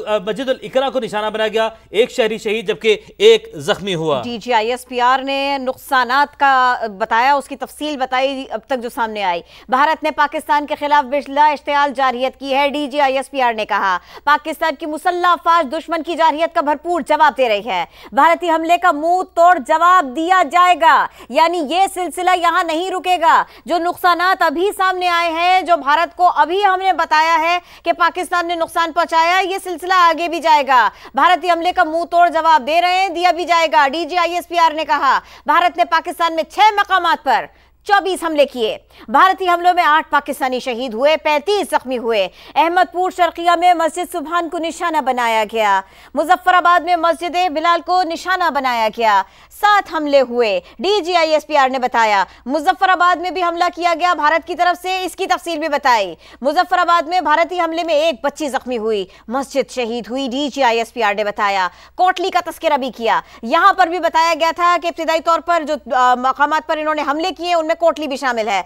मस्जिद अल इकरा को निशाना बनाया गया, एक शहरी शहीद जबकि एक जख्मी हुआ। DGISPR ने नुकसानात का बताया, उसकी तफसील बताई अब तक जो सामने आई। भारत ने पाकिस्तान के खिलाफ बिजला इश्तियाल जारियत की है। DGISPR ने कहा पाकिस्तान की मुसल्लह अफवाज दुश्मन की जारियत का भरपूर जवाब दे रही है। भारतीय हमले का मुंह तोड़ जवाब दिया जाएगा, यानी ये सिलसिला यहां नहीं रुकेगा। जो नुकसानात अभी सामने आए हैं, जो भारत को अभी हमने बताया है कि पाकिस्तान ने नुकसान पहुंचाया, ये सिलसिला आगे भी जाएगा। भारतीय हमले का मुंह तोड़ जवाब दे रहे हैं, दिया भी जाएगा। DGISPR ने कहा भारत ने पाकिस्तान में 6 मकामात पर 24 हमले किए। भारतीय हमलों में 8 पाकिस्तानी शहीद हुए, 35 जख्मी हुए। अहमदपुर शर्किया में मस्जिद सुभान को निशाना बनाया गया। मुजफ्फराबाद में मस्जिद बिलाल को निशाना बनाया गया। 7 हमले हुए। DGISPR ने बताया मुजफ्फराबाद में भी हमला किया गया भारत की तरफ से, इसकी तफसील भी बताई। मुजफ्फराबाद में भारतीय हमले में एक बच्ची जख्मी हुई, मस्जिद शहीद हुई। DGISPR ने बताया कोटली का तस्करा भी किया। यहां पर भी बताया गया था कि इब्तिदाई तौर पर जो मकामात पर इन्होंने हमले किए उनमें कोटली भी शामिल है।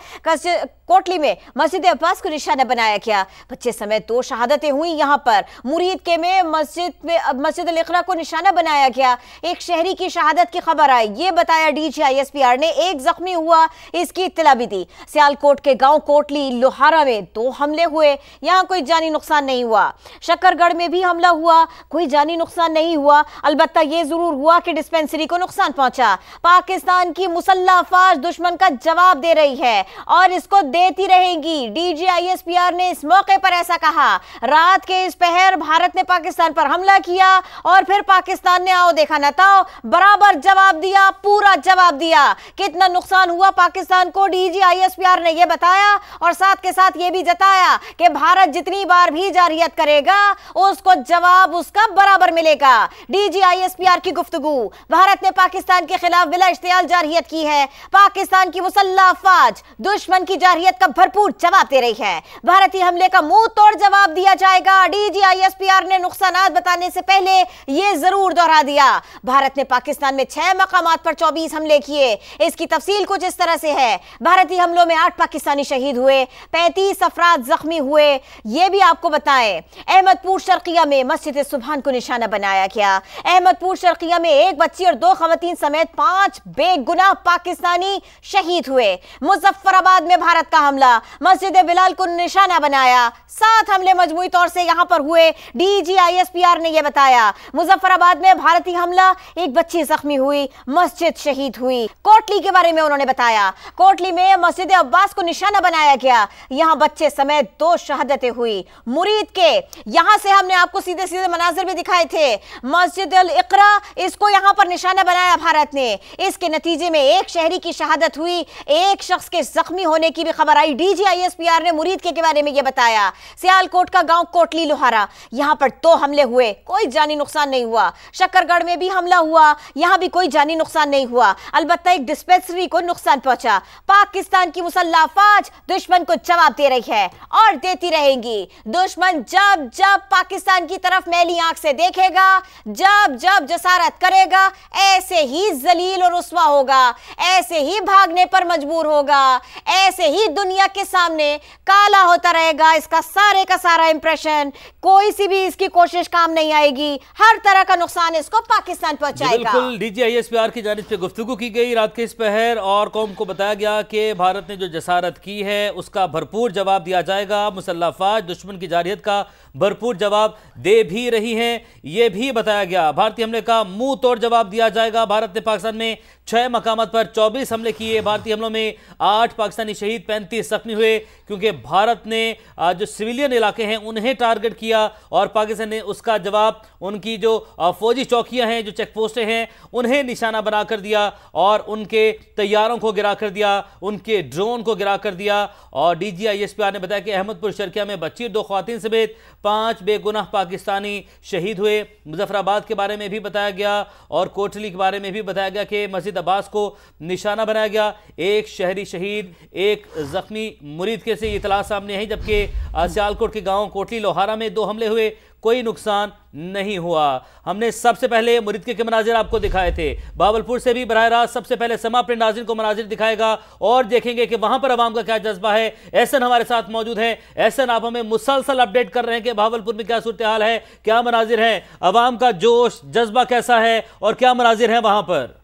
कोटली में मस्जिद अब्बास को निशाना बनाया गया। बच्चे समेत 2 शहादतें हुई। यहां पर मुरीद के में मस्जिद अल इकरा को निशाना बनाया गया। एक शहरी की शहादत की खबर आई, ये बताया DGISPR ने। एक जख्मी हुआ, इसकी इत्तला भी दी। सियालकोट के गांव कोटली लोहारा में 2 हमले हुए, यहां कोई जानी नुकसान नहीं हुआ। शकरगढ़ में भी हमला हुआ, कोई जानी नुकसान नहीं हुआ। अलबत्ता यह जरूर हुआ कि डिस्पेंसरी को नुकसान पहुंचा। पाकिस्तान की मुसल्लह अफवाज दुश्मन का जवाब दे रही है और इसको देती रहेगी। DGISPR ने इस मौके पर ऐसा कहा। रात के इस पहर भारत ने पाकिस्तान पर हमला किया और फिर पाकिस्तान ने आओ देखा न ताओ बराबर जवाब दिया, पूरा जवाब दिया। कितना नुकसान हुआ पाकिस्तान को DGISPR ने यह बताया और साथ के साथ यह भी जताया कि भारत जितनी बार भी जारियत करेगा उसको जवाब उसका बराबर मिलेगा। DGISPR की गुफ्तगू। भारत ने पाकिस्तान के खिलाफ बिला इश्तियाल जारियत की है। पाकिस्तान की मुसल्लह अफवाज दुश्मन की जारियत का भरपूर जवाब दे रही है। भारतीय हमले का मुंह तोड़ जवाब दिया जाएगा। DGISPR ने नुकसानात बताने से पहले यह जरूर दोहरा दिया भारत ने पाकिस्तान में 6 मकामात पर 24 हमले किए। इसकी तफसील कुछ इस तरह से है। भारतीय हमलों में 8 पाकिस्तानी शहीद हुए, 35 अफराद जख्मी हुए। यह भी आपको बताएं अहमदपुर शर्किया में मस्जिद सुभान को निशाना बनाया गया। अहमदपुर शर्किया में एक बच्ची और 2 खवातीन समेत 5 बेगुनाह पाकिस्तानी शहीद हुए। मुजफ्फराबाद में भारत का हमला, मस्जिद बिलाल को निशाना बनाया। 7 हमले मजमूई तौर से यहां पर हुए। DGISPR ने यह बताया मुजफ्फराबाद में भारतीय हमला, एक बच्ची जख्मी हुई, मस्जिद शहीद हुई। कोटली के बारे में उन्होंने बताया कोटली में मस्जिद अब्बास को निशाना बनाया गया। यहां बच्चे समेत 2 शहादतें हुई। मुरीद के यहां से हमने आपको सीधे सीधे मनाजिर भी दिखाए थे। मस्जिद अल इकरा, इसको यहां पर निशाना बनाया भारत ने। इसके नतीजे में एक शहरी की शहादत हुई, एक शख्स के जख्मी होने की भी खबर आई। DGISPR ने मुरीद के बारे में यह बताया। सियालकोट का गांव कोटली लोहारा, यहां पर 2 हमले हुए, कोई जानी नुकसान नहीं हुआ। शकरगढ़ में भी हमला हुआ, यहां भी कोई जानी नुकसान नहीं हुआ। अलबत्ता एक डिस्पेंसरी को नुकसान पहुंचा। पाकिस्तान की मुसल्लह अफवाज दुश्मन को जवाब दे रही है और देती रहेंगी। दुश्मन जब जब पाकिस्तान की तरफ मैली आंख से देखेगा, जब जब जसारत करेगा, ऐसे ही जलील और रुस्वा होगा, ऐसे ही भागने पर मजबूर होगा, ऐसे ही दुनिया के सामने काला होता रहेगा। इसका सारे का सारा इंप्रेशन, कोई सी भी इसकी कोशिश काम नहीं आएगी। हर तरह का नुकसान इसको पाकिस्तान पहुंचाएगा। बिल्कुल DGISPR की जानिब से गुफ्तगू की गई रात के इस पहर और कौम को बताया गया कि भारत ने जो जसारत की है उसका भरपूर जवाब दिया जाएगा। मुसल्लह अफवाज दुश्मन की जारियत का भरपूर जवाब दे भी रही हैं, यह भी बताया गया। भारतीय हमले का मुंह तोड़ जवाब दिया जाएगा। भारत ने पाकिस्तान में 6 मकामात पर 24 हमले किए। भारतीय हमलों में 8 पाकिस्तानी शहीद, 35 जख्मी हुए, क्योंकि भारत ने जो सिविलियन इलाके हैं उन्हें टारगेट किया और पाकिस्तान ने उसका जवाब उनकी जो फौजी चौकियां हैं, जो चेक पोस्टें हैं, उन्हें निशाना बना कर दिया और उनके तैयारों को गिरा कर दिया, उनके ड्रोन को गिरा कर दिया। और DGISPR ने बताया कि अहमदपुर शर्किया में बच्ची और 2 खवातीन समेत 5 बेगुनाह पाकिस्तानी शहीद हुए। मुजफ्फराबाद के बारे में भी बताया गया और कोटली के बारे में भी बताया गया कि मस्जिद अब्बास को निशाना बनाया गया। एक शहरी शहीद, एक जख्मी मुरीद के से इतला सामने आई। जबकि सियालकोट के गांव कोटली लोहारा में 2 हमले हुए। कोई नुकसान नहीं हुआ। हमने सबसे पहले मुरीदके के मनाजिर आपको दिखाए थे, भावलपुर से भी बराह रास्त सबसे पहले समा अपने नाज़रीन को मनाजिर दिखाएगा और देखेंगे कि वहां पर अवाम का क्या जज्बा है। एहसन हमारे साथ मौजूद है। एहसन, आप हमें मुसलसल अपडेट कर रहे हैं कि भावलपुर में क्या सूरत हाल है, क्या मनाजिर हैं, अवाम का जोश जज्बा कैसा है और क्या मनाजिर हैं वहां पर?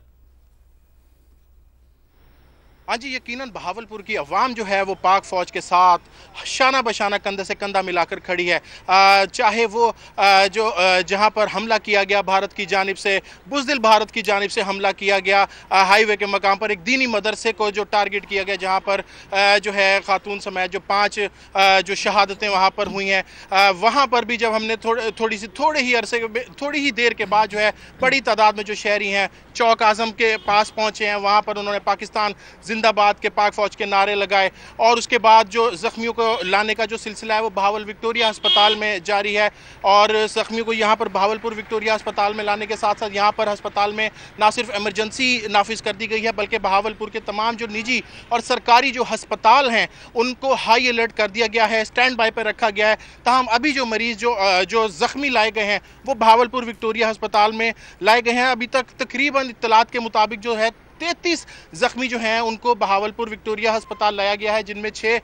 हाँ जी, यकीनन बहावलपुर की अवाम जो है वो पाक फ़ौज के साथ शाना बशाना कंधे से कंधा मिलाकर खड़ी है। चाहे वो जहाँ पर हमला किया गया भारत की जानिब से, बुज़दिल भारत की जानिब से हमला किया गया, हाईवे के मकाम पर एक दीनी मदरसे को जो टारगेट किया गया, जहाँ पर जो है खातून समेत जो 5 जो शहादतें वहाँ पर हुई हैं, वहाँ पर भी जब हमने थोड़ी ही देर के बाद जो है बड़ी तादाद में जो शहरी हैं चौक आज़म के पास पहुँचे हैं। वहाँ पर उन्होंने पाकिस्तान जिंदाबाद के पाक फ़ौज के नारे लगाए और उसके बाद जो ज़ख्मियों को लाने का जो सिलसिला है वो भावल विक्टोरिया अस्पताल में जारी है। और ज़ख्मियों को यहाँ पर भावलपुर विक्टोरिया अस्पताल में लाने के साथ साथ यहाँ पर अस्पताल में ना सिर्फ एमरजेंसी नाफिज कर दी गई है, बल्कि भावलपुर के तमाम जो निजी और सरकारी जो अस्पताल हैं उनको हाई अलर्ट कर दिया गया है, स्टैंड बाई पर रखा गया है। ताहम अभी जो मरीज़ जो ज़ख्मी लाए गए हैं वो भावलपुर विक्टोरिया अस्पताल में लाए गए हैं। अभी तक तकरीबन इत्तलात के मुताबिक जो है 33 ज़ख्मी जो हैं उनको बहावलपुर विक्टोरिया अस्पताल लाया गया है, जिनमें 6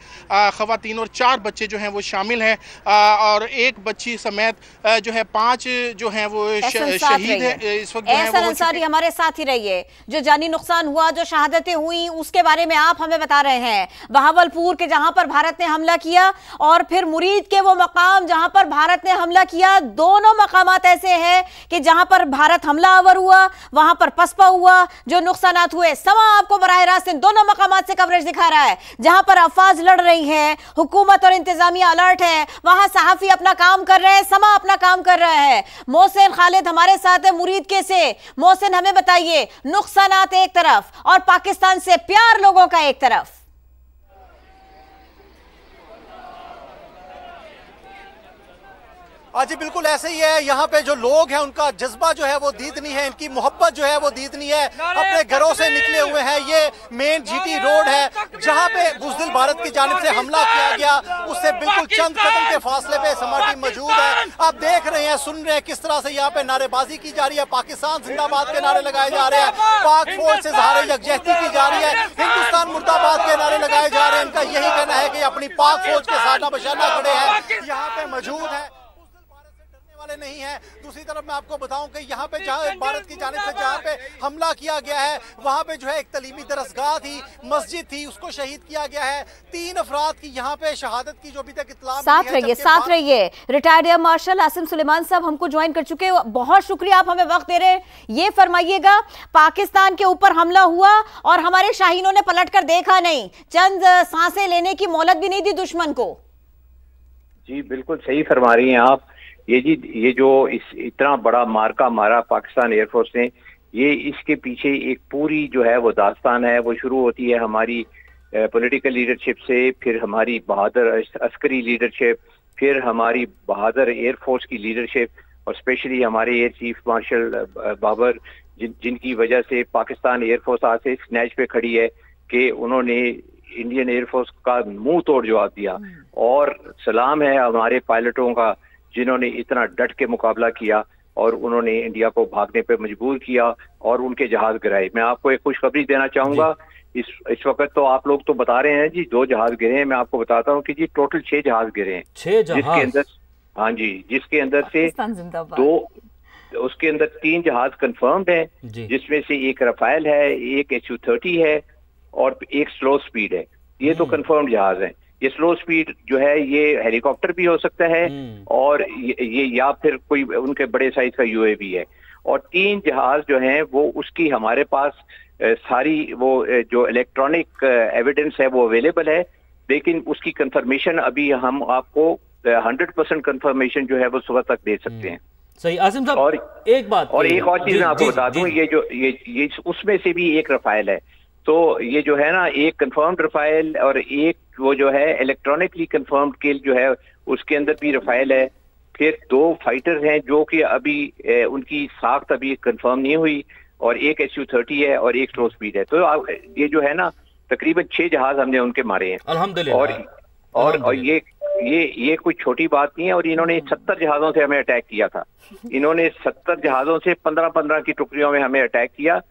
ख़वातीन और 4 बच्चे जो हैं वो शामिल हैं। और एक बच्ची समेत जो है 5 जो हैं वो शहीद है इस वक्त। एहसन अंसारी हमारे साथ ही रहिए। जो जानी नुकसान हुआ, जो शहादतें हुई, उसके बारे में आप हमें बता रहे हैं। बहावलपुर के जहां पर भारत ने हमला किया और फिर मुरीद के वो मकाम जहां पर भारत ने हमला किया, दोनों मकामात ऐसे हैं कि जहां पर भारत हमला आवर हुआ वहां पर पसपा हुआ, जो नुकसान हुए। समा आपको बराह रास्त इन दोनों मकामात से कवरेज दिखा रहा है। जहां पर अफवाज लड़ रही हैं, हुकूमत और इंतजामिया अलर्ट है, वहां सहाफी अपना काम कर रहे हैं, समा अपना काम कर रहा है। मोहसिन खालिद हमारे साथ है मुरीद के से। मोहसिन, हमें बताइए, नुकसानात एक तरफ और पाकिस्तान से प्यार लोगों का एक तरफ। जी बिल्कुल ऐसे ही है। यहाँ पे जो लोग हैं उनका जज्बा जो है वो दीदनी है, इनकी मोहब्बत जो है वो दीदनी है। अपने घरों से निकले हुए हैं। ये मेन जीटी रोड है जहाँ पे बुज़दिल भारत की जानिब से हमला किया गया, उससे बिल्कुल चंद कदम के फासले पे समा टीम मौजूद है। आप देख रहे हैं, सुन रहे हैं किस तरह से यहाँ पे नारेबाजी की जा रही है। पाकिस्तान जिंदाबाद के नारे लगाए जा रहे हैं, पाक फौज से ज़ाहिर यकजहती की जा रही है, हिंदुस्तान मुर्दाबाद के नारे लगाए जा रहे हैं। इनका यही कहना है कि अपनी पाक फौज के साथ बशाना खड़े हैं, यहाँ पे मौजूद है, वाले नहीं है। दूसरी तरफ मैं आपको बताऊं कि यहाँ पे जहाँ भारत की जानिब से जहाँ पे हमला किया गया है वहाँ पे जो है एक तलीमी दरसगाह थी, मस्जिद थी, उसको शहीद किया गया है। 3 अफराद की यहाँ पे शहादत की जो अभी तक इत्तला साथ रहिए। Retired air marshal Asim Suleman साहब हमको ज्वाइन कर चुके हैं, बहुत शुक्रिया आप हमें वक्त दे रहे हैं। ये फरमाइएगा, पाकिस्तान के ऊपर हमला हुआ और हमारे शाहीनों ने पलट कर देखा नहीं, चंद सांसें लेने की मोहलत भी नहीं दी दुश्मन को। जी बिल्कुल सही फरमा रही हैं आप। ये जो इतना बड़ा मार्का मारा पाकिस्तान एयरफोर्स ने, ये इसके पीछे एक पूरी जो है वो दास्तान है। वो शुरू होती है हमारी पॉलिटिकल लीडरशिप से, फिर हमारी बहादुर अस्करी लीडरशिप, फिर हमारी बहादुर एयरफोर्स की लीडरशिप और स्पेशली हमारे एयर चीफ मार्शल बाबर, जिनकी वजह से पाकिस्तान एयरफोर्स आज से इस नैज पे खड़ी है कि उन्होंने इंडियन एयरफोर्स का मुंह तोड़ जवाब दिया। और सलाम है हमारे पायलटों का जिन्होंने इतना डट के मुकाबला किया और उन्होंने इंडिया को भागने पे मजबूर किया और उनके जहाज गिराए। मैं आपको एक खुशखबरी देना चाहूंगा। इस वक्त तो आप लोग तो बता रहे हैं जी 2 जहाज गिरे हैं, मैं आपको बताता हूँ कि जी टोटल 6 जहाज गिरे हैं। 6 जहाज? जिसके अंदर, हाँ जी, जिसके अंदर से 2, उसके अंदर 3 जहाज कंफर्म्ड हैं, जिसमें से एक रफाइल है, एक HU-30 है और एक स्लो स्पीड है। ये तो कंफर्म्ड जहाज हैं। ये स्लो स्पीड जो है ये हेलीकॉप्टर भी हो सकता है और ये या फिर कोई उनके बड़े साइज का UAV है। और 3 जहाज जो हैं वो उसकी हमारे पास सारी वो जो इलेक्ट्रॉनिक एविडेंस है वो अवेलेबल है, लेकिन उसकी कंफर्मेशन अभी हम आपको 100% कंफर्मेशन जो है वो सुबह तक दे सकते हैं। सही। आसिम साहब, और एक बात और एक और चीज मैं आपको बता दूं, ये उसमें से भी एक रफाइल है। तो ये जो है ना, एक कंफर्म्ड रफाइल और एक वो जो है इलेक्ट्रॉनिकली कंफर्म्ड किल जो है उसके अंदर भी रफाइल है। फिर 2 फाइटर हैं जो कि अभी उनकी साख्त अभी कंफर्म नहीं हुई और एक HU-30 है और एक स्लो स्पीड है। तो ये जो है ना तकरीबन 6 जहाज हमने उनके मारे हैं। अल्हम्दुलिल्लाह। और ये ये कोई छोटी बात नहीं है। और इन्होंने 70 जहाजों से हमें अटैक किया था। इन्होंने 70 जहाजों से 15-15 की टुकड़ियों में हमें अटैक किया।